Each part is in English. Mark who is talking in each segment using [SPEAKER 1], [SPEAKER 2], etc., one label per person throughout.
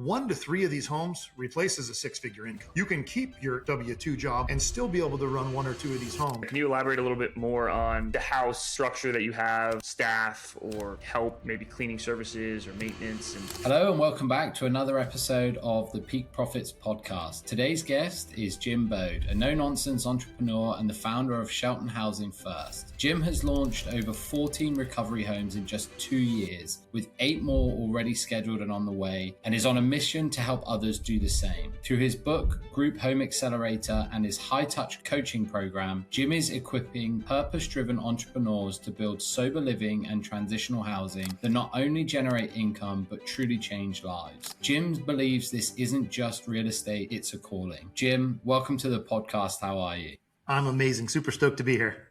[SPEAKER 1] 1 to 3 of these homes replaces a 6-figure income. You can keep your W-2 job and still be able to run 1 or 2 of these homes.
[SPEAKER 2] Can you elaborate a little bit more on the house structure that you have, staff or help, maybe cleaning services or maintenance?
[SPEAKER 3] Hello and welcome back to another episode of the Peak Profits podcast. Today's guest is Jim Bode, a no-nonsense entrepreneur and the founder of Shelton Housing First. Jim has launched over 14 recovery homes in just 2 years, with 8 more already scheduled and on the way, and is on a mission to help others do the same. Through his book, Group Home Accelerator, and his high-touch coaching program, Jim is equipping purpose-driven entrepreneurs to build sober living and transitional housing that not only generate income, but truly change lives. Jim believes this isn't just real estate, it's a calling. Jim, welcome to the podcast. How are you?
[SPEAKER 1] I'm amazing. Super stoked to be here.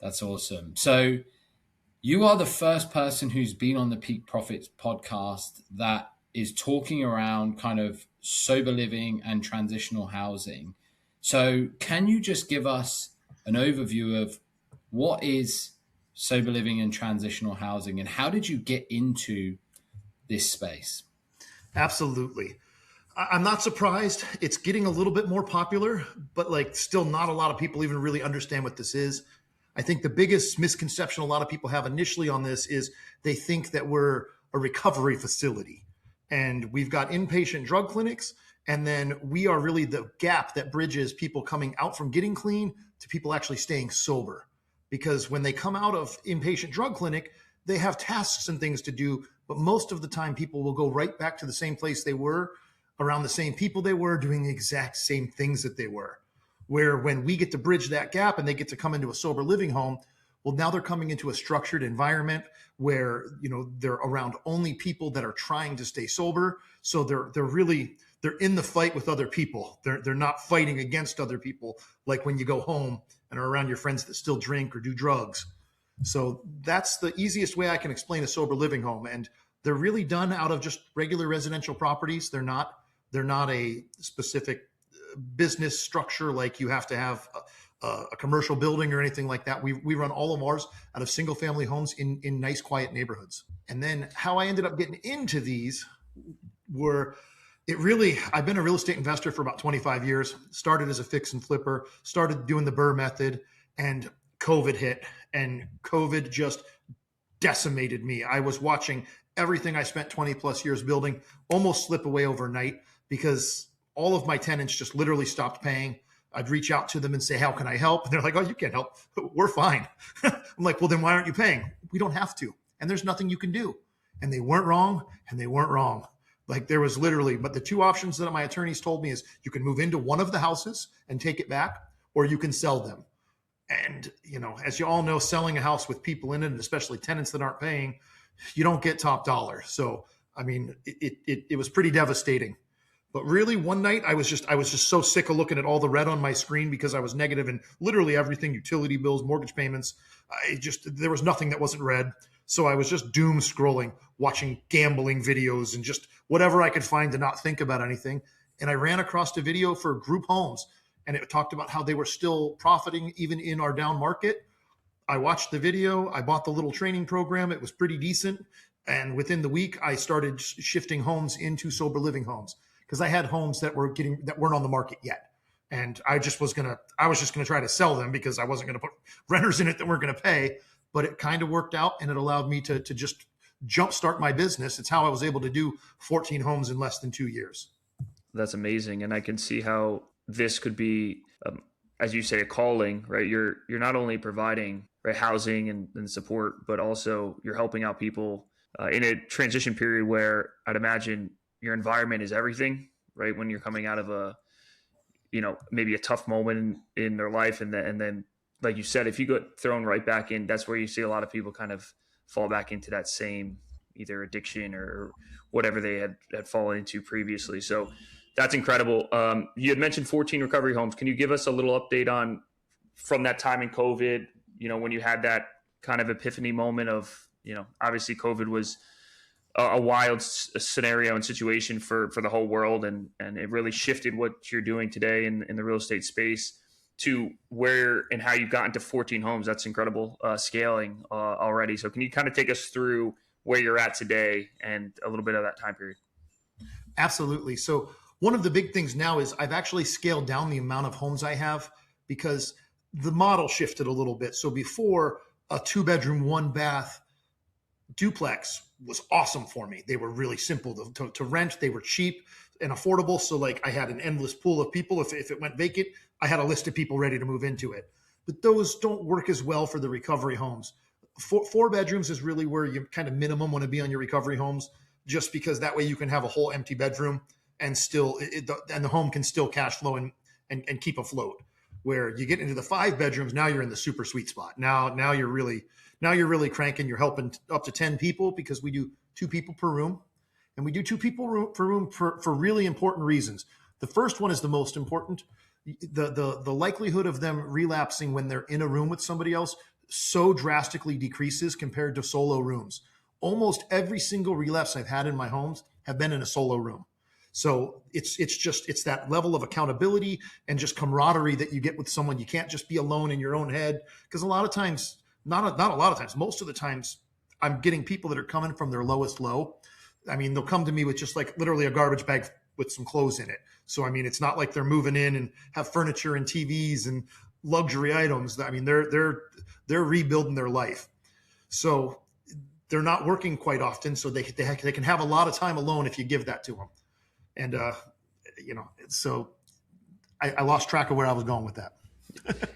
[SPEAKER 3] That's awesome. So you are the first person who's been on the Peak Profits podcast that is talking around kind of sober living and transitional housing. So can you just give us an overview of what is sober living and transitional housing and how did you get into this space?
[SPEAKER 1] Absolutely. I'm not surprised. It's getting a little bit more popular, but still not a lot of people even really understand what this is. I think the biggest misconception a lot of people have initially on this is they think that we're a recovery facility. And we've got inpatient drug clinics, and then we are really the gap that bridges people coming out from getting clean to people actually staying sober. Because when they come out of inpatient drug clinic, they have tasks and things to do, but most of the time people will go right back to the same place they were, around the same people they were, doing the exact same things that they were. Where when we get to bridge that gap and they get to come into a sober living home, well, now they're coming into a structured environment where, they're around only people that are trying to stay sober. So they're in the fight with other people. They're not fighting against other people like when you go home and are around your friends that still drink or do drugs. So that's the easiest way I can explain a sober living home. And they're really done out of just regular residential properties. They're not a specific business structure like you have to have a commercial building or anything like that. We run all of ours out of single family homes in nice, quiet neighborhoods. And then how I ended up getting into these I've been a real estate investor for about 25 years, started as a fix and flipper, started doing the Burr method, and COVID hit, and COVID just decimated me. I was watching everything I spent 20 plus years building almost slip away overnight because all of my tenants just literally stopped paying. I'd reach out to them and say, how can I help? And they're like, oh, you can't help. We're fine. I'm like, well, then why aren't you paying? We don't have to. And there's nothing you can do. And they weren't wrong. There was literally, but the 2 options that my attorneys told me is you can move into one of the houses and take it back, or you can sell them. And, as you all know, selling a house with people in it, and especially tenants that aren't paying, you don't get top dollar. So, it was pretty devastating. But really, one night I was just so sick of looking at all the red on my screen because I was negative in literally everything: utility bills, mortgage payments. There was nothing that wasn't red. So I was just doom scrolling, watching gambling videos and just whatever I could find to not think about anything. And I ran across a video for Group Homes, and it talked about how they were still profiting even in our down market. I watched the video. I bought the little training program. It was pretty decent. And within the week, I started shifting homes into sober living homes, because I had homes that weren't on the market yet. And I was just going to try to sell them because I wasn't going to put renters in it that weren't going to pay, but it kind of worked out, and it allowed me to just jumpstart my business. It's how I was able to do 14 homes in less than 2 years.
[SPEAKER 2] That's amazing. And I can see how this could be, as you say, a calling, right? You're not only providing housing and support, but also you're helping out people in a transition period where I'd imagine your environment is everything, right? When you're coming out of maybe a tough moment in their life. And then, like you said, if you get thrown right back in, that's where you see a lot of people kind of fall back into that same either addiction or whatever they had fallen into previously. So that's incredible. You had mentioned 14 recovery homes. Can you give us a little update on from that time in COVID, when you had that kind of epiphany moment of, obviously COVID was a wild scenario and situation for the whole world. And it really shifted what you're doing today in the real estate space to where and how you've gotten to 14 homes. That's incredible scaling already. So can you kind of take us through where you're at today and a little bit of that time period?
[SPEAKER 1] Absolutely. So one of the big things now is I've actually scaled down the amount of homes I have because the model shifted a little bit. So before, a 2-bedroom, 1-bath duplex was awesome for me. They were really simple to rent. They were cheap and affordable. So like I had an endless pool of people. If it went vacant, I had a list of people ready to move into it. But those don't work as well for the recovery homes. 4 bedrooms is really where you kind of minimum want to be on your recovery homes, just because that way you can have a whole empty bedroom and still, and the home can still cash flow and keep afloat. Where you get into the 5 bedrooms, now you're in the super sweet spot. Now you're really cranking. You're helping up to 10 people because we do 2 people per room, and we do 2 people per room for really important reasons. The first one is the most important. The likelihood of them relapsing when they're in a room with somebody else so drastically decreases compared to solo rooms. Almost every single relapse I've had in my homes have been in a solo room. So it's that level of accountability and just camaraderie that you get with someone. You can't just be alone in your own head, because a lot of times, not a lot of times, most of the times, I'm getting people that are coming from their lowest low. I mean, they'll come to me with just like literally a garbage bag with some clothes in it. So, I mean, it's not like they're moving in and have furniture and TVs and luxury items. I mean, they're rebuilding their life. So they're not working quite often. So they can have a lot of time alone if you give that to them. And, so I lost track of where I was going with that.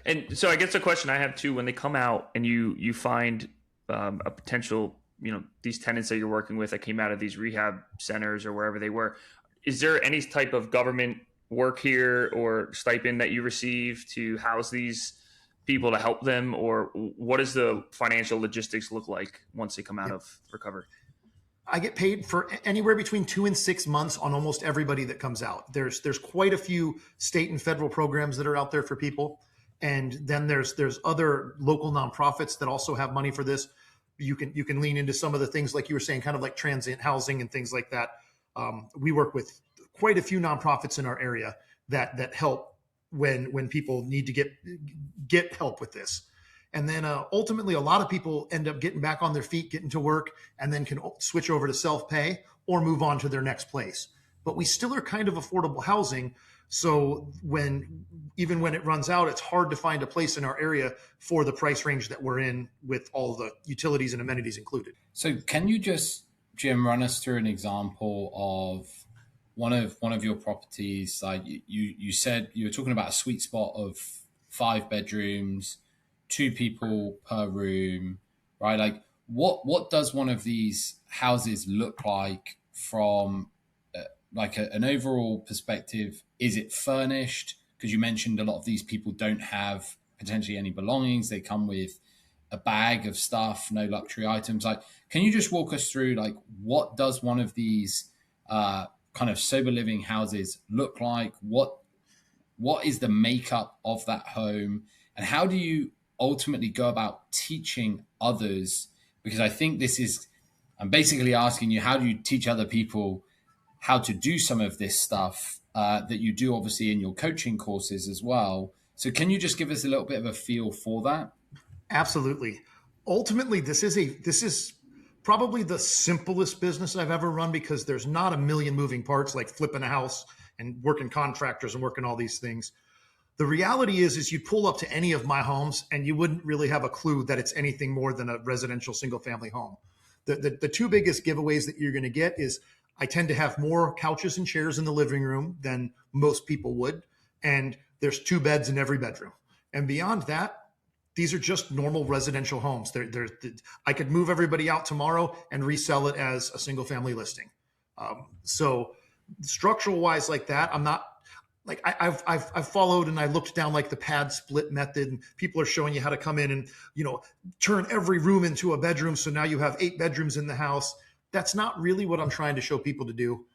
[SPEAKER 2] And so I guess the question I have too, when they come out and you find a potential, these tenants that you're working with that came out of these rehab centers or wherever they were, is there any type of government work here or stipend that you receive to house these people to help them? Or what does the financial logistics look like once they come out of recovery?
[SPEAKER 1] I get paid for anywhere between 2 and 6 months on almost everybody that comes out. There's quite a few state and federal programs that are out there for people. And then there's other local nonprofits that also have money for this. You can lean into some of the things like you were saying, kind of like transient housing and things like that. We work with quite a few nonprofits in our area that help when people need to get help with this. And then ultimately, a lot of people end up getting back on their feet, getting to work, and then can switch over to self-pay or move on to their next place. But we still are kind of affordable housing. So even when it runs out, it's hard to find a place in our area for the price range that we're in, with all the utilities and amenities included.
[SPEAKER 3] So can you just, Jim, run us through an example of one of your properties? Like you said, you were talking about a sweet spot of 5 bedrooms, 2 people per room, right? Like what does one of these houses look like from an overall perspective? Is it furnished? Because you mentioned a lot of these people don't have potentially any belongings. They come with a bag of stuff, no luxury items. Like, can you just walk us through, like, what does one of these kind of sober living houses look like? What is the makeup of that home? And how do you ultimately go about teaching others? Because I think I'm basically asking you, how do you teach other people how to do some of this stuff that you do obviously in your coaching courses as well? So can you just give us a little bit of a feel for that?
[SPEAKER 1] Absolutely. Ultimately, this is probably the simplest business I've ever run, because there's not a million moving parts like flipping a house and working contractors and working all these things. The reality is you pull up to any of my homes and you wouldn't really have a clue that it's anything more than a residential single family home. The 2 biggest giveaways that you're going to get is I tend to have more couches and chairs in the living room than most people would. And there's 2 beds in every bedroom. And beyond that, these are just normal residential homes. I could move everybody out tomorrow and resell it as a single family listing. So structural wise like that, I'm not like I've followed and I looked down like the pad split method, and people are showing you how to come in and, turn every room into a bedroom. So now you have 8 bedrooms in the house. That's not really what I'm trying to show people to do.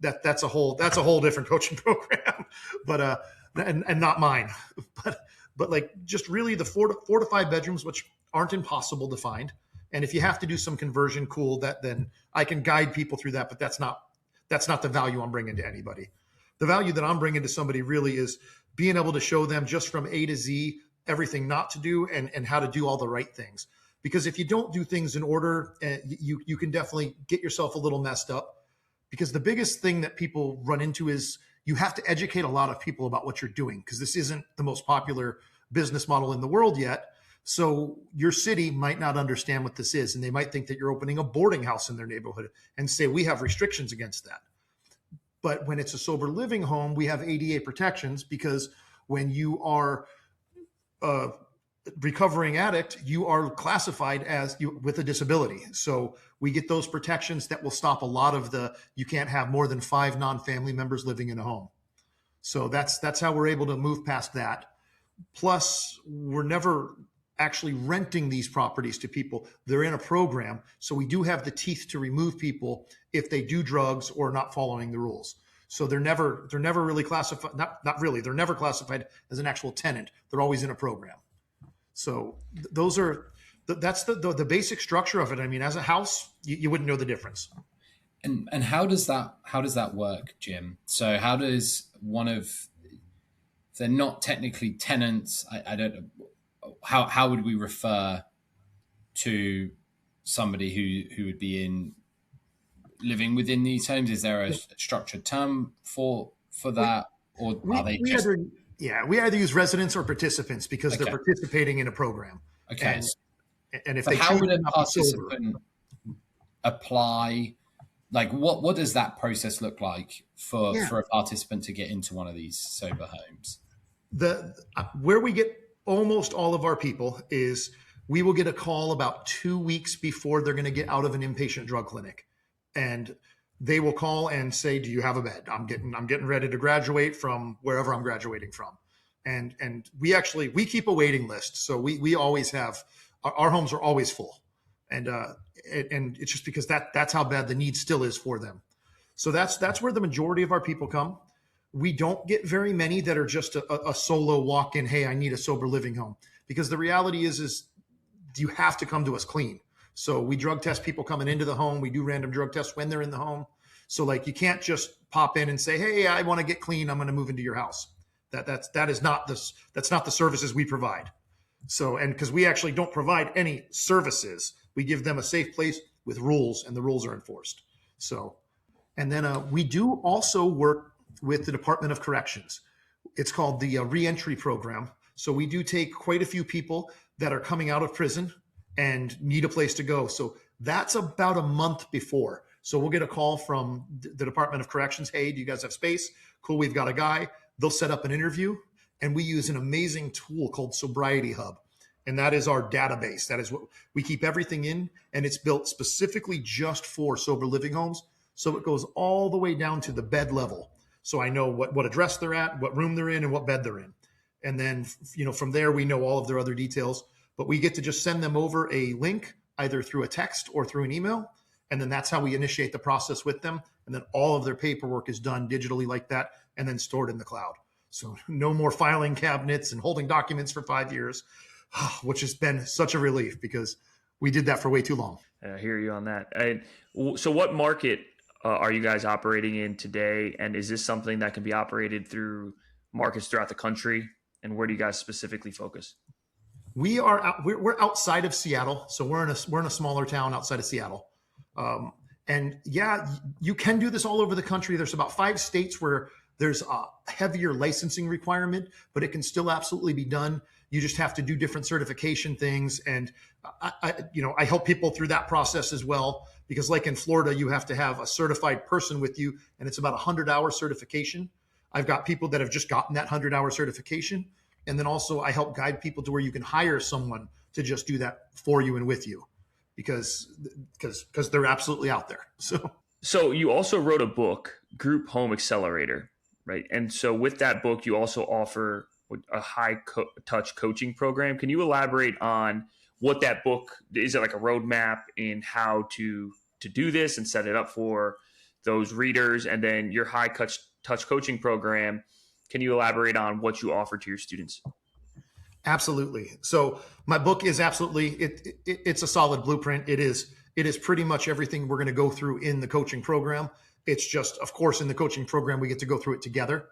[SPEAKER 1] That's a whole different coaching program, but and not mine. But like just really the 4 to 5 bedrooms, which aren't impossible to find. And if you have to do some conversion, cool, then I can guide people through that. But that's not the value I'm bringing to anybody. The value that I'm bringing to somebody really is being able to show them just from A to Z everything not to do and how to do all the right things. Because if you don't do things in order, you can definitely get yourself a little messed up. because the biggest thing that people run into is you have to educate a lot of people about what you're doing, because this isn't the most popular business model in the world yet. So your city might not understand what this is, and they might think that you're opening a boarding house in their neighborhood and say, we have restrictions against that. But when it's a sober living home, we have ADA protections, because when you are a recovering addict, you are classified as with a disability. So we get those protections that will stop a lot of you can't have more than 5 non-family members living in a home. So that's how we're able to move past that. Plus, we're never actually renting these properties to people. They're in a program. So we do have the teeth to remove people if they do drugs or not following the rules. So they're never really classified, not really, they're never classified as an actual tenant. They're always in a program. So that's the basic structure of it. I mean, as a house, you wouldn't know the difference.
[SPEAKER 3] And how does that work, Jim? So how does if they're not technically tenants, I don't know, how would we refer to somebody who would be living within these homes? Is there a structured term for that, or are they just...
[SPEAKER 1] we either use residents or participants, because they're participating in a program.
[SPEAKER 3] Okay.
[SPEAKER 1] And if
[SPEAKER 3] how would a participant apply? Like, what does that process look like for a participant to get into one of these sober homes?
[SPEAKER 1] Where we get almost all of our people is we will get a call about 2 weeks before they're going to get out of an inpatient drug clinic, and they will call and say, do you have a bed? I'm getting ready to graduate from wherever I'm graduating from. And we keep a waiting list. So we always have, our homes are always full. And it's just because that's how bad the need still is for them. So that's where the majority of our people come. We don't get very many that are just a solo walk-in, hey, I need a sober living home. Because the reality is you have to come to us clean. So we drug test people coming into the home. We do random drug tests when they're in the home. So like, you can't just pop in and say, hey, I want to get clean, I'm going to move into your house. That's not the services we provide. So, and because we actually don't provide any services, we give them a safe place with rules, and the rules are enforced. So, and then we do also work with the Department of Corrections. It's called the reentry program. So we do take quite a few people that are coming out of prison and need a place to go. So that's about a month before. So we'll get a call from the Department of Corrections. Hey, do you guys have space? Cool, we've got a guy. They'll set up an interview, and we use an amazing tool called Sobriety Hub. And that is our database. That is what we keep everything in, and it's built specifically just for sober living homes. So it goes all the way down to the bed level. So I know what address they're at, what room they're in, and what bed they're in. And then, from there, we know all of their other details, but we get to just send them over a link, either through a text or through an email. And then that's how we initiate the process with them. And then all of their paperwork is done digitally like that, and then stored in the cloud. So no more filing cabinets and holding documents for 5 years, which has been such a relief, because we did that for way too long.
[SPEAKER 2] I hear you on that. So what market are you guys operating in today? And is this something that can be operated through markets throughout the country? And where do you guys specifically focus?
[SPEAKER 1] We're outside of Seattle. So we're in a smaller town outside of Seattle. And yeah, you can do this all over the country. There's about 5 states where there's a heavier licensing requirement, but it can still absolutely be done. You just have to do different certification things. And I help people through that process as well, because like in Florida, you have to have a certified person with you, and it's about 100-hour certification. I've got people that have just gotten that 100-hour certification. And then also I help guide people to where you can hire someone to just do that for you and with you, because they're absolutely out there. So
[SPEAKER 2] you also wrote a book, Group Home Accelerator, right? And so with that book, you also offer a high touch coaching program. Can you elaborate on what that book is? It like a roadmap in how to do this and set it up for those readers? And then your high touch coaching program, can you elaborate on what you offer to your students?
[SPEAKER 1] Absolutely. So my book is absolutely, it's a solid blueprint. It is pretty much everything we're going to go through in the coaching program. It's just, of course, in the coaching program, we get to go through it together.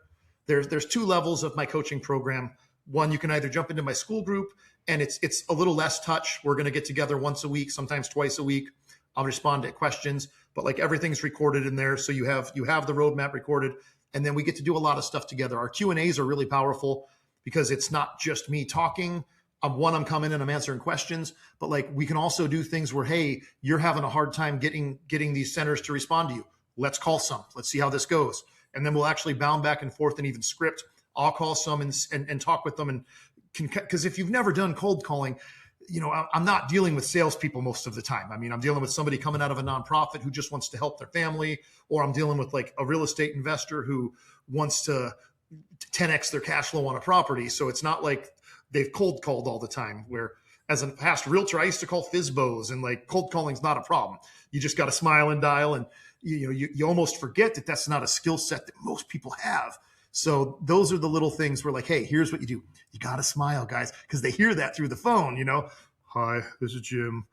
[SPEAKER 1] There's 2 levels of my coaching program. One, you can either jump into my school group, and it's a little less touch. We're going to get together once a week, sometimes twice a week. I'll respond to questions. but like everything's recorded in there. So you have the roadmap recorded, and then we get to do a lot of stuff together. Our Q&As are really powerful because it's not just me talking. I'm coming in, I'm answering questions, but like we can also do things where, hey, you're having a hard time getting these centers to respond to you. Let's call some. Let's see how this goes. And then we'll actually bound back and forth and even script. I'll call some and talk with them. And because if you've never done cold calling, I'm not dealing with salespeople most of the time. I mean, I'm dealing with somebody coming out of a nonprofit who just wants to help their family, or I'm dealing with like a real estate investor who wants to 10x their cash flow on a property. So it's not like they've cold called all the time, where as a past realtor, I used to call FISBOs, and like cold calling is not a problem. You just got to smile and dial. And you almost forget that that's not a skill set that most people have. So those are the little things where like, hey, here's what you do. You got to smile, guys, because they hear that through the phone, Hi, this is Jim.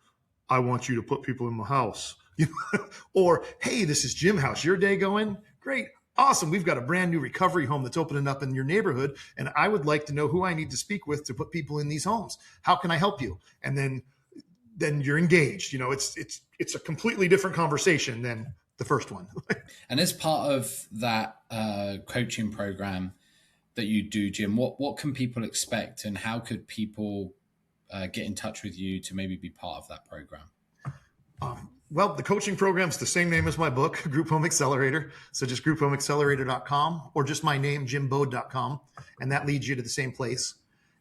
[SPEAKER 1] I want you to put people in my house. Or, hey, this is Jim. How's your day going? Great. Awesome. We've got a brand new recovery home that's opening up in your neighborhood, and I would like to know who I need to speak with to put people in these homes. How can I help you? And then you're engaged. It's a completely different conversation than the first one.
[SPEAKER 3] And as part of that coaching program that you do, Jim, what can people expect, and how could people get in touch with you to maybe be part of that program?
[SPEAKER 1] Well, the coaching program's the same name as my book, Group Home Accelerator. So just grouphomeaccelerator.com, or just my name, jimbode.com. And that leads you to the same place.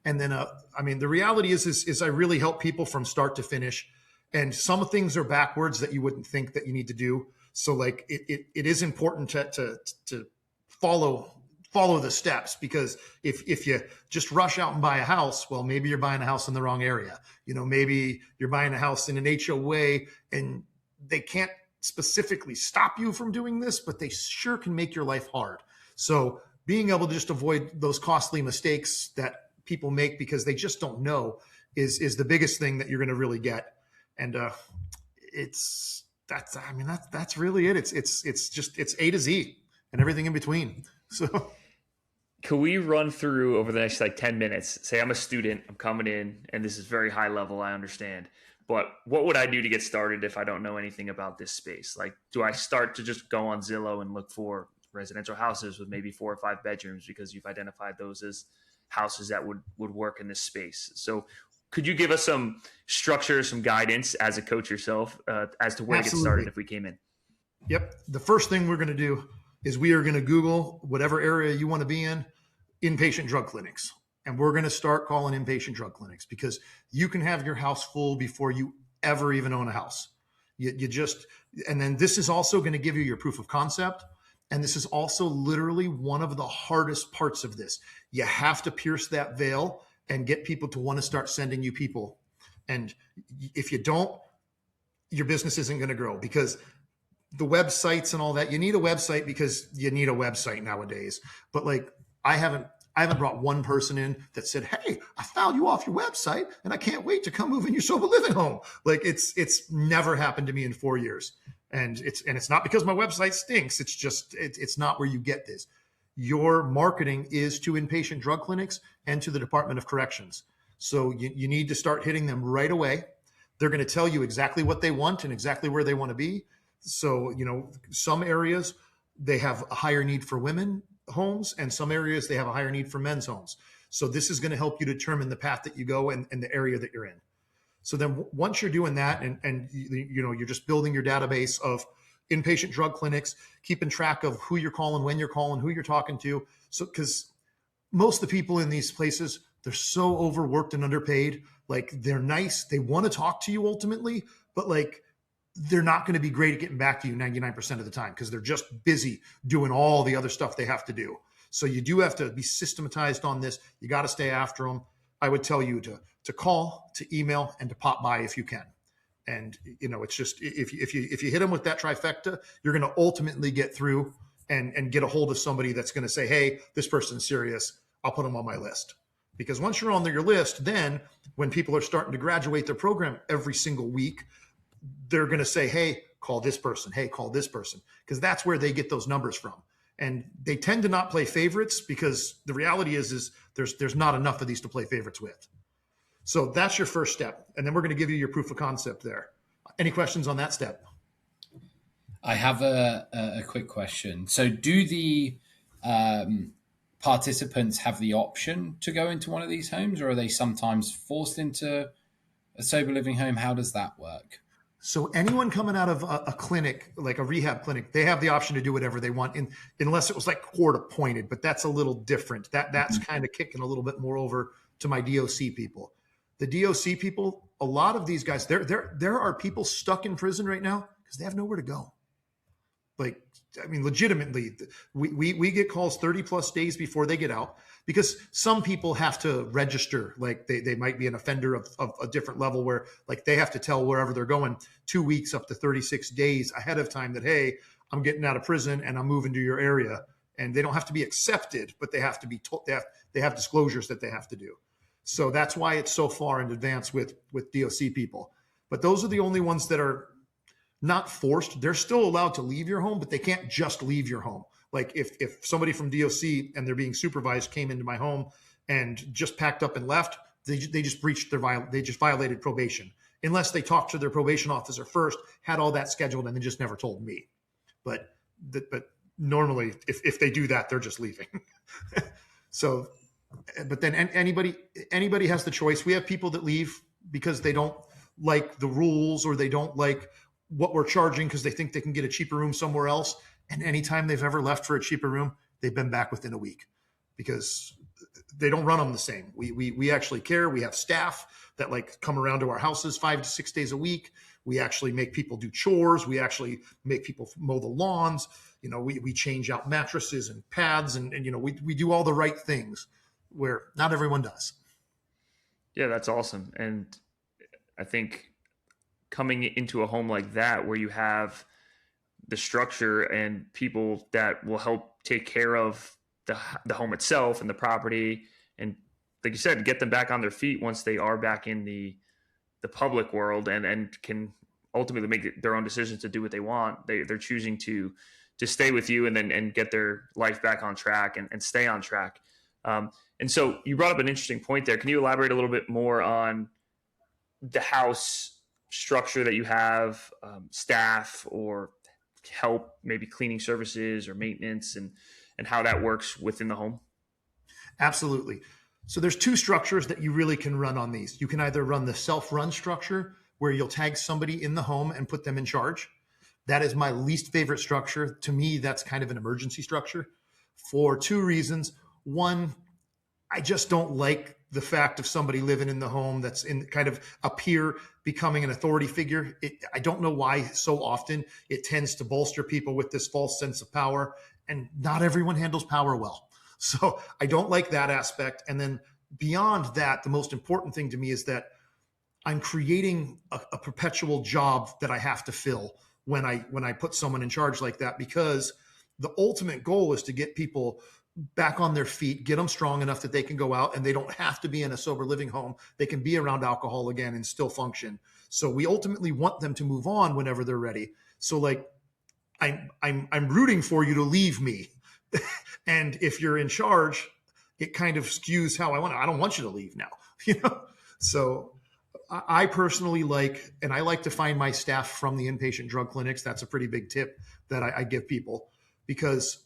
[SPEAKER 1] And then, the reality is I really help people from start to finish. And some things are backwards that you wouldn't think that you need to do. So like it is important to follow the steps, because if you just rush out and buy a house, well, maybe you're buying a house in the wrong area. Maybe you're buying a house in an HOA, and they can't specifically stop you from doing this, but they sure can make your life hard. So being able to just avoid those costly mistakes that people make because they just don't know is the biggest thing that you're going to really get. And that's really it. It's A to Z and everything in between. So
[SPEAKER 2] can we run through over the next 10 minutes? Say I'm a student, I'm coming in, and this is very high level, I understand. But what would I do to get started if I don't know anything about this space? Like, do I start to just go on Zillow and look for residential houses with maybe 4 or 5 bedrooms because you've identified those as houses that would work in this space? So could you give us some structure, some guidance as a coach yourself as to where to get started if we came in?
[SPEAKER 1] Yep. The first thing we're going to do is we are going to Google whatever area you want to be in, inpatient drug clinics. And we're going to start calling inpatient drug clinics, because you can have your house full before you ever even own a house. And then this is also going to give you your proof of concept. And this is also literally one of the hardest parts of this. You have to pierce that veil and get people to want to start sending you people. And if you don't, your business isn't going to grow, because the websites and all that, you need a website because you need a website nowadays. But like, I haven't brought one person in that said, hey, I found you off your website and I can't wait to come move in your sober living home. Like it's never happened to me in 4 years. And it's not because my website stinks. It's just, it's not where you get this. Your marketing is to inpatient drug clinics and to the Department of Corrections. So you need to start hitting them right away. They're going to tell you exactly what they want and exactly where they want to be. So, some areas they have a higher need for women homes, and some areas they have a higher need for men's homes. So this is going to help you determine the path that you go and the area that you're in. So then once you're doing that and you're just building your database of inpatient drug clinics, keeping track of who you're calling, when you're calling, who you're talking to. So, because most of the people in these places, they're so overworked and underpaid. Like, they're nice. They want to talk to you ultimately, but like, they're not going to be great at getting back to you 99% of the time, because they're just busy doing all the other stuff they have to do. So you do have to be systematized on this. You got to stay after them. I would tell you to call, to email, and to pop by if you can. And, it's just, if you hit them with that trifecta, you're going to ultimately get through and get a hold of somebody that's going to say, hey, this person's serious. I'll put them on my list. Because once you're on your list, then when people are starting to graduate their program every single week, they're going to say, hey, call this person. Hey, call this person. Because that's where they get those numbers from. And they tend to not play favorites, because the reality is there's not enough of these to play favorites with. So that's your first step. And then we're going to give you your proof of concept there. Any questions on that step?
[SPEAKER 3] I have a quick question. So do the participants have the option to go into one of these homes, or are they sometimes forced into a sober living home? How does that work?
[SPEAKER 1] So anyone coming out of a clinic, like a rehab clinic, they have the option to do whatever they want, unless it was like court appointed. But that's a little different. That's kind of kicking a little bit more over to my DOC people. The DOC people, a lot of these guys, there are people stuck in prison right now because they have nowhere to go. Like, I mean, legitimately, we get calls 30 plus days before they get out, because some people have to register. Like they might be an offender of a different level, where like they have to tell wherever they're going 2 weeks up to 36 days ahead of time that, hey, I'm getting out of prison and I'm moving to your area. And they don't have to be accepted, but they have to be told, they have disclosures that they have to do. So that's why it's so far in advance with DOC people. But those are the only ones that are not forced. They're still allowed to leave your home, but they can't just leave your home. Like if somebody from DOC and they're being supervised came into my home and just packed up and left, they just breached they just violated probation, unless they talked to their probation officer first, had all that scheduled, and then just never told me. But normally, if they do that, they're just leaving. So, but then anybody has the choice. We have people that leave because they don't like the rules, or they don't like what we're charging because they think they can get a cheaper room somewhere else. And anytime they've ever left for a cheaper room, they've been back within a week, because they don't run them the same. We actually care. We have staff that like come around to our houses 5 to 6 days a week. We actually make people do chores. We actually make people mow the lawns. You know, we change out mattresses and pads, and you know, we do all the right things where not everyone does.
[SPEAKER 2] Yeah, that's awesome. And I think coming into a home like that, where you have the structure and people that will help take care of the home itself and the property, and like you said, get them back on their feet once they are back in the public world, and can ultimately make their own decisions to do what they want. They're choosing to stay with you and get their life back on track and stay on track. And so you brought up an interesting point there. Can you elaborate a little bit more on the house structure that you have, staff or help, maybe cleaning services or maintenance, and how that works within the home?
[SPEAKER 1] Absolutely. So there's two structures that you really can run on these. You can either run the self-run structure, where you'll tag somebody in the home and put them in charge. That is my least favorite structure. To me, that's kind of an emergency structure for two reasons. One, I just don't like the fact of somebody living in the home that's in kind of a peer becoming an authority figure. I don't know why so often it tends to bolster people with this false sense of power, and not everyone handles power well. So I don't like that aspect. And then beyond that, the most important thing to me is that I'm creating a perpetual job that I have to fill when I put someone in charge like that, because the ultimate goal is to get people back on their feet, get them strong enough that they can go out and they don't have to be in a sober living home. They can be around alcohol again and still function. So we ultimately want them to move on whenever they're ready. So like I'm rooting for you to leave me. And if you're in charge, it kind of skews how I don't want you to leave now, you know? So I personally like to find my staff from the inpatient drug clinics. That's a pretty big tip that I give people, because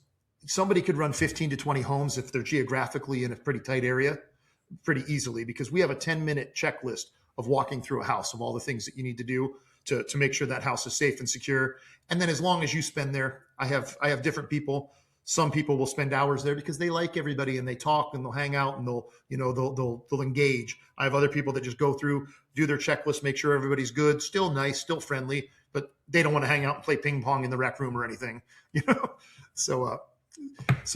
[SPEAKER 1] somebody could run 15 to 20 homes if they're geographically in a pretty tight area pretty easily, because we have a 10-minute checklist of walking through a house of all the things that you need to do to make sure that house is safe and secure. And then as long as you spend there, I have different people. Some people will spend hours there because they like everybody and they talk and they'll hang out and they'll engage. I have other people that just go through, do their checklist, make sure everybody's good, still nice, still friendly, but they don't want to hang out and play ping pong in the rec room or anything, you know? So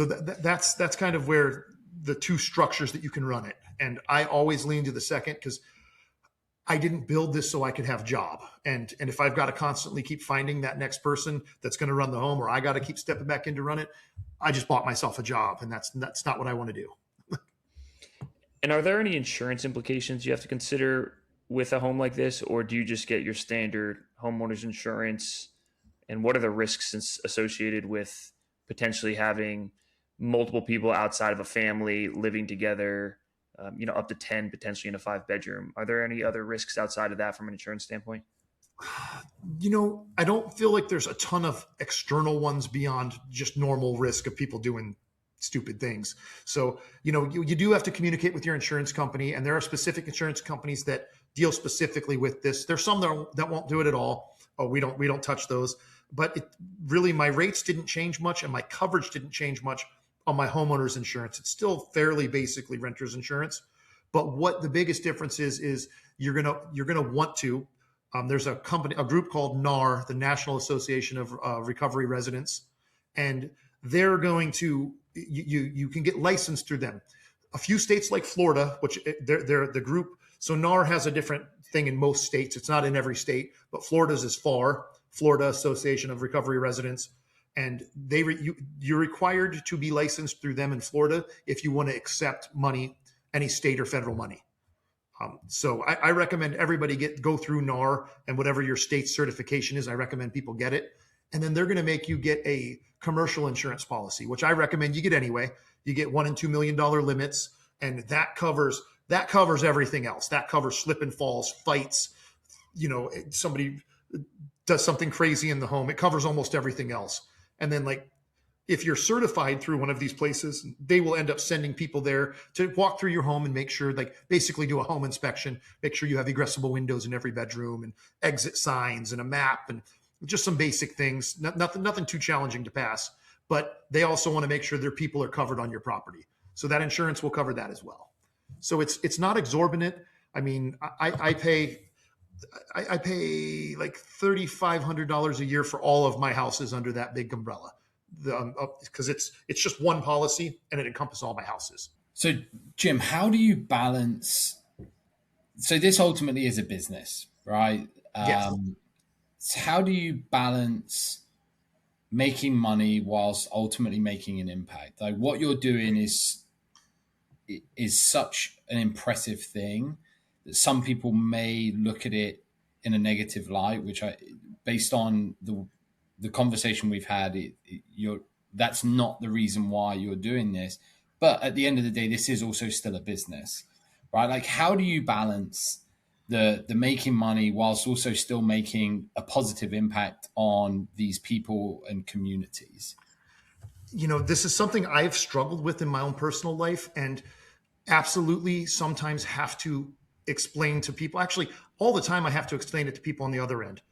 [SPEAKER 1] that's kind of where the two structures that you can run it. And I always lean to the second, because I didn't build this so I could have a job. And if I've got to constantly keep finding that next person that's going to run the home, or I got to keep stepping back in to run it, I just bought myself a job, and that's not what I want to do.
[SPEAKER 2] And are there any insurance implications you have to consider with a home like this, or do you just get your standard homeowner's insurance? And what are the risks associated with potentially having multiple people outside of a family living together, up to 10, potentially in a 5-bedroom? Are there any other risks outside of that from an insurance standpoint?
[SPEAKER 1] I don't feel like there's a ton of external ones beyond just normal risk of people doing stupid things. So, you do have to communicate with your insurance company, and there are specific insurance companies that deal specifically with this. There's some that won't do it at all. Oh, we don't touch those. But really, my rates didn't change much, and my coverage didn't change much on my homeowner's insurance. It's still fairly basically renter's insurance. But what the biggest difference is you're gonna want to. There's a group called NAR, the National Association of Recovery Residents, and they're going to you can get licensed through them. A few states like Florida, which they're the group. So NAR has a different thing in most states. It's not in every state, but Florida's is FAR, Florida Association of Recovery Residents, and you're required to be licensed through them in Florida if you want to accept money, any state or federal money. So I recommend everybody go through NAR, and whatever your state certification is, I recommend people get it. And then they're going to make you get a commercial insurance policy, which I recommend you get anyway. You get $1 and $2 million limits, and that covers everything else. That covers slip and falls, fights. Somebody does something crazy in the home. It covers almost everything else. And then if you're certified through one of these places, they will end up sending people there to walk through your home and make sure, basically do a home inspection, make sure you have egressable windows in every bedroom and exit signs and a map and just some basic things. Nothing too challenging to pass. But they also want to make sure their people are covered on your property. So that insurance will cover that as well. So it's not exorbitant. I mean, I pay like $3,500 a year for all of my houses under that big umbrella. Because it's just one policy and it encompasses all my houses.
[SPEAKER 3] So, Jim, how do you balance? So this ultimately is a business, right?
[SPEAKER 1] Yes.
[SPEAKER 3] So how do you balance making money whilst ultimately making an impact? Like what you're doing is such an impressive thing that some people may look at it in a negative light, which based on the conversation we've had, that's not the reason why you're doing this. But at the end of the day, this is also still a business, right? Like, how do you balance the making money whilst also still making a positive impact on these people and communities?
[SPEAKER 1] This is something I've struggled with in my own personal life, and absolutely sometimes have to explain to people. Actually, all the time I have to explain it to people on the other end.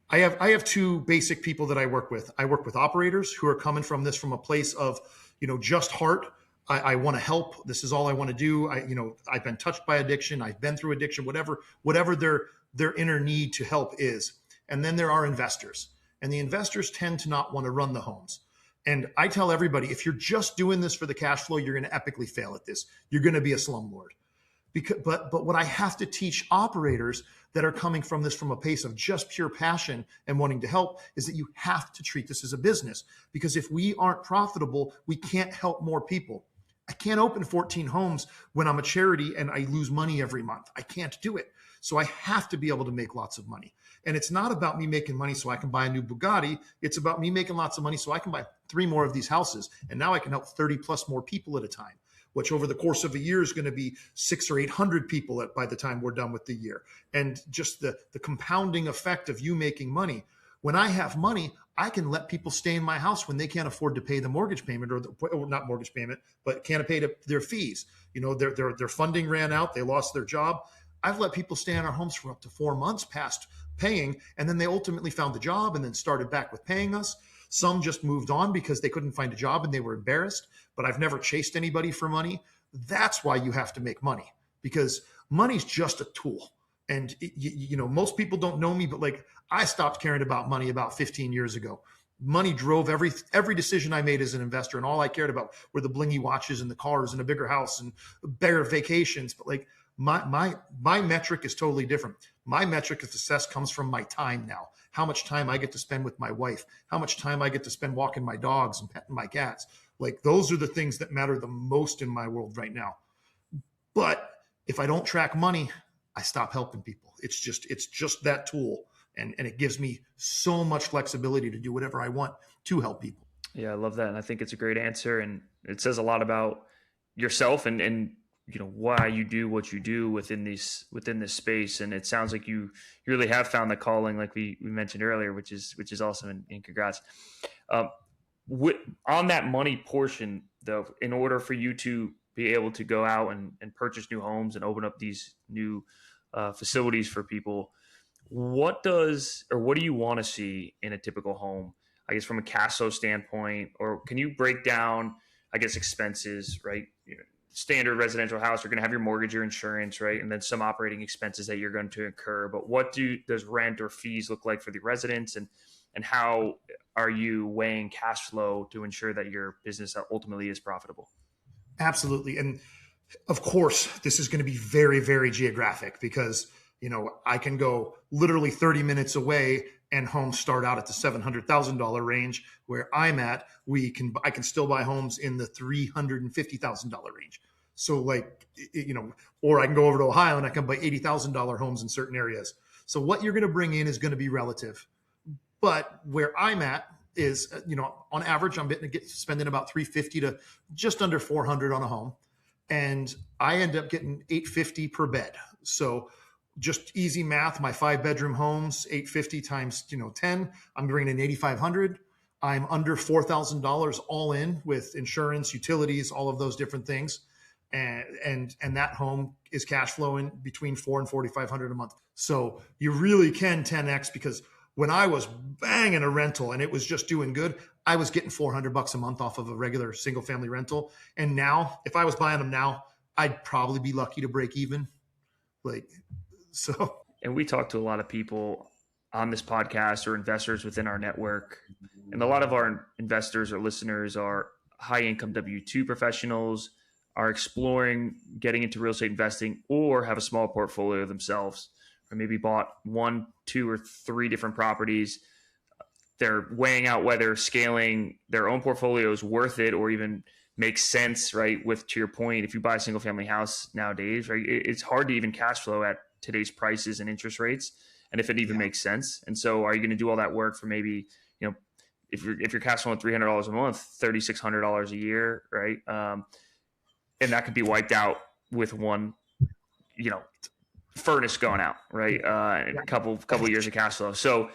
[SPEAKER 1] I have two basic people that I work with. I work with operators who are coming from a place of, just heart. I want to help. This is all I want to do. I've been touched by addiction. I've been through addiction, whatever their inner need to help is. And then there are investors, and the investors tend to not want to run the homes. And I tell everybody, if you're just doing this for the cash flow, you're going to epically fail at this. You're going to be a slumlord. But what I have to teach operators that are coming from a place of just pure passion and wanting to help is that you have to treat this as a business. Because if we aren't profitable, we can't help more people. I can't open 14 homes when I'm a charity and I lose money every month. I can't do it. So I have to be able to make lots of money. And it's not about me making money so I can buy a new Bugatti. It's about me making lots of money so I can buy 3 more of these houses. And now I can help 30 plus more people at a time, which over the course of a year is going to be 600 or 800 people by the time we're done with the year. And just the compounding effect of you making money. When I have money, I can let people stay in my house when they can't afford to pay the mortgage payment or not mortgage payment, but can't pay their fees. Their funding ran out. They lost their job. I've let people stay in our homes for up to 4 months past paying. And then they ultimately found the job and then started back with paying us. Some just moved on because they couldn't find a job and they were embarrassed, but I've never chased anybody for money. That's why you have to make money, because money's just a tool. And most people don't know me, but I stopped caring about money about 15 years ago. Money drove every decision I made as an investor, and all I cared about were the blingy watches and the cars and a bigger house and better vacations. But my metric is totally different. My metric of success comes from my time now. How much time I get to spend with my wife, how much time I get to spend walking my dogs and petting my cats. Those are the things that matter the most in my world right now. But if I don't track money, I stop helping people. It's just that tool. And it gives me so much flexibility to do whatever I want to help people.
[SPEAKER 2] Yeah, I love that. And I think it's a great answer. And it says a lot about yourself and why you do what you do within this space. And it sounds like you really have found the calling, like we mentioned earlier, which is awesome, and congrats. On that money portion though, in order for you to be able to go out and purchase new homes and open up these new facilities for people, what do you want to see in a typical home, I guess, from a cash flow standpoint? Or can you break down, I guess, expenses, right? Standard residential house, you're going to have your mortgage, your insurance, right? And then some operating expenses that you're going to incur. But what does rent or fees look like for the residents? And how are you weighing cash flow to ensure that your business ultimately is profitable?
[SPEAKER 1] Absolutely. And of course, this is going to be very, very geographic because, I can go literally 30 minutes away and homes start out at the $700,000 range. Where I'm at, I can still buy homes in the $350,000 range. So or I can go over to Ohio and I can buy $80,000 homes in certain areas. So what you're going to bring in is going to be relative. But where I'm at is, on average, I'm spending about $350 to just under $400 on a home. And I end up getting $850 per bed. So just easy math, my 5-bedroom homes, $850 times 10, I'm bringing in $8,500. I'm under $4,000 all in with insurance, utilities, all of those different things. And that home is cash flowing between $400 and $4,500 a month. So you really can 10x, because when I was banging a rental and it was just doing good, I was getting $400 a month off of a regular single family rental. And now, if I was buying them now, I'd probably be lucky to break even.
[SPEAKER 2] And we talk to a lot of people on this podcast or investors within our network. And a lot of our investors or listeners are high income W-2 professionals, are exploring getting into real estate investing, or have a small portfolio themselves, or maybe bought 1, 2, or 3 different properties. They're weighing out whether scaling their own portfolio is worth it or even makes sense, right? To your point, if you buy a single family house nowadays, right, it's hard to even cash flow at today's prices and interest rates, and if it even makes sense. And so are you going to do all that work for maybe, if you're cash flowing $300 a month, $3,600 a year, right? And that could be wiped out with one, furnace going out, right? And a couple years of cash flow. So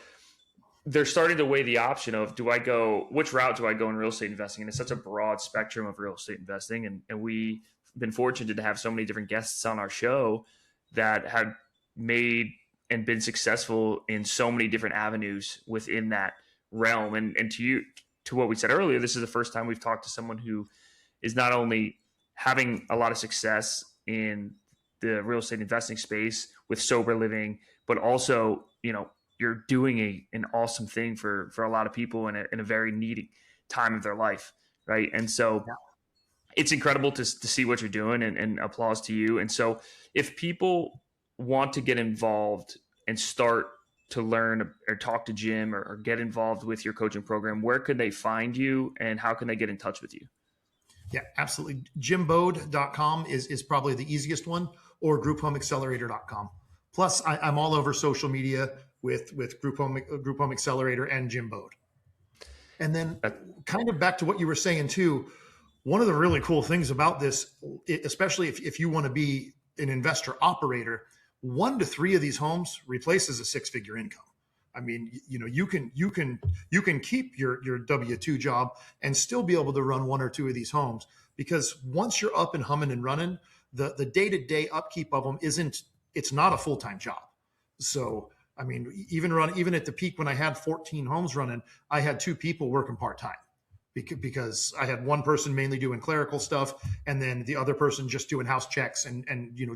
[SPEAKER 2] they're starting to weigh the option of, which route do I go in real estate investing? And it's such a broad spectrum of real estate investing. And we've been fortunate to have so many different guests on our show that have made and been successful in so many different avenues within that realm. And to what we said earlier, this is the first time we've talked to someone who is not only having a lot of success in the real estate investing space with sober living, but also, you're doing an awesome thing for a lot of people in a very needy time of their life. Right. And so it's incredible to see what you're doing, and applause to you. And so if people want to get involved and start to learn or talk to Jim or get involved with your coaching program, where could they find you and how can they get in touch with you?
[SPEAKER 1] Yeah, absolutely. JimBode.com is probably the easiest one, or GroupHomeAccelerator.com. Plus, I'm all over social media with Group Home Accelerator and Jim Bode. And then kind of back to what you were saying too, one of the really cool things about this, especially if you want to be an investor operator, 1 to 3 of these homes replaces a 6-figure income. I mean, you can keep your W-2 job and still be able to run 1 or 2 of these homes, because once you're up and humming and running, the day-to-day upkeep of them it's not a full-time job. So, I mean, even at the peak when I had 14 homes running, I had 2 people working part-time because I had one person mainly doing clerical stuff, and then the other person just doing house checks and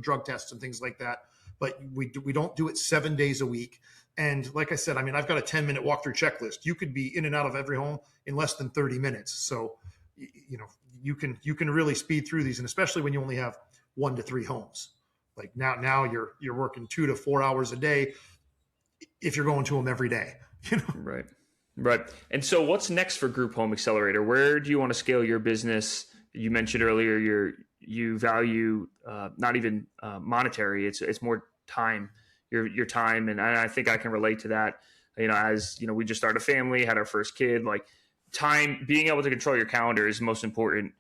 [SPEAKER 1] drug tests and things like that. But we don't do it 7 days a week. And like I said, I mean, I've got a 10-minute walkthrough checklist. You could be in and out of every home in less than 30 minutes. So, you can really speed through these, and especially when you only have 1 to 3 homes. Like now you're working 2 to 4 hours a day if you're going to them every day.
[SPEAKER 2] Right. And so what's next for Group Home Accelerator? Where do you want to scale your business? You mentioned earlier you value not even monetary. It's more time, your time, and I think I can relate to that. As we just started a family, had our first kid. Like, time, being able to control your calendar is most important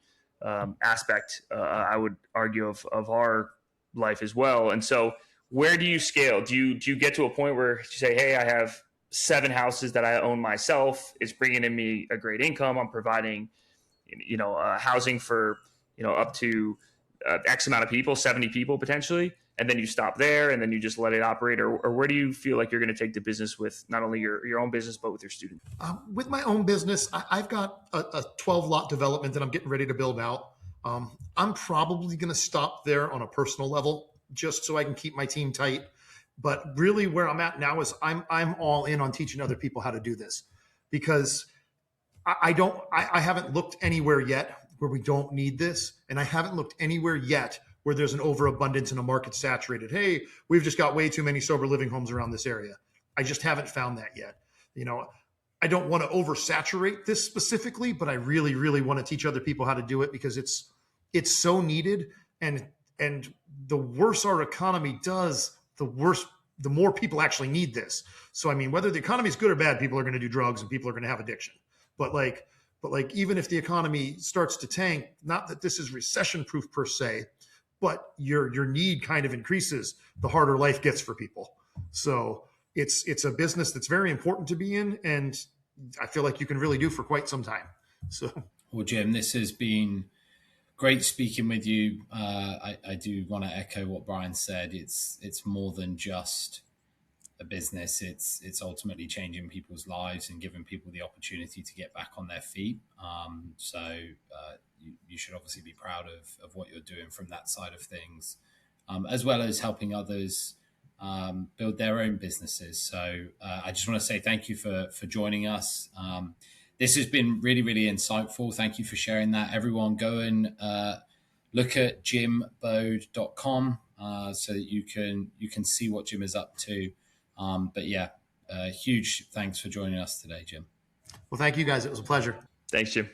[SPEAKER 2] aspect, I would argue, of our life as well. And so where do you scale? Do you get to a point where you say, hey, I have 7 houses that I own myself. It's bringing in me a great income. I'm providing, housing for, up to X amount of people, 70 people potentially. And then you stop there and then you just let it operate? Or where do you feel like you're going to take the business with not only your own business, but with your students?
[SPEAKER 1] With my own business, I've got a 12 lot development that I'm getting ready to build out. I'm probably going to stop there on a personal level just so I can keep my team tight. But really where I'm at now is I'm all in on teaching other people how to do this, because I haven't looked anywhere yet where we don't need this. And I haven't looked anywhere yet where there's an overabundance and a market saturated. Hey, we've just got way too many sober living homes around this area. I just haven't found that yet. I don't want to oversaturate this specifically, but I really, really want to teach other people how to do it, because it's so needed. And the worse our economy does, the more people actually need this. So, whether the economy is good or bad, people are going to do drugs and people are going to have addiction. But even if the economy starts to tank, not that this is recession proof per se, but your need kind of increases the harder life gets for people. So it's a business that's very important to be in, and I feel like you can really do for quite some time. So,
[SPEAKER 3] well, Jim, this has been great speaking with you. I do want to echo what Brian said. It's more than just a business. It's ultimately changing people's lives and giving people the opportunity to get back on their feet. So you should obviously be proud of what you're doing from that side of things, as well as helping others build their own businesses. So I just want to say thank you for joining us. This has been really, really insightful. Thank you for sharing that. Everyone go and look at jimbode.com so that you can see what Jim is up to. But yeah, huge thanks for joining us today, Jim.
[SPEAKER 1] Well, thank you guys. It was a pleasure.
[SPEAKER 2] Thanks, Jim.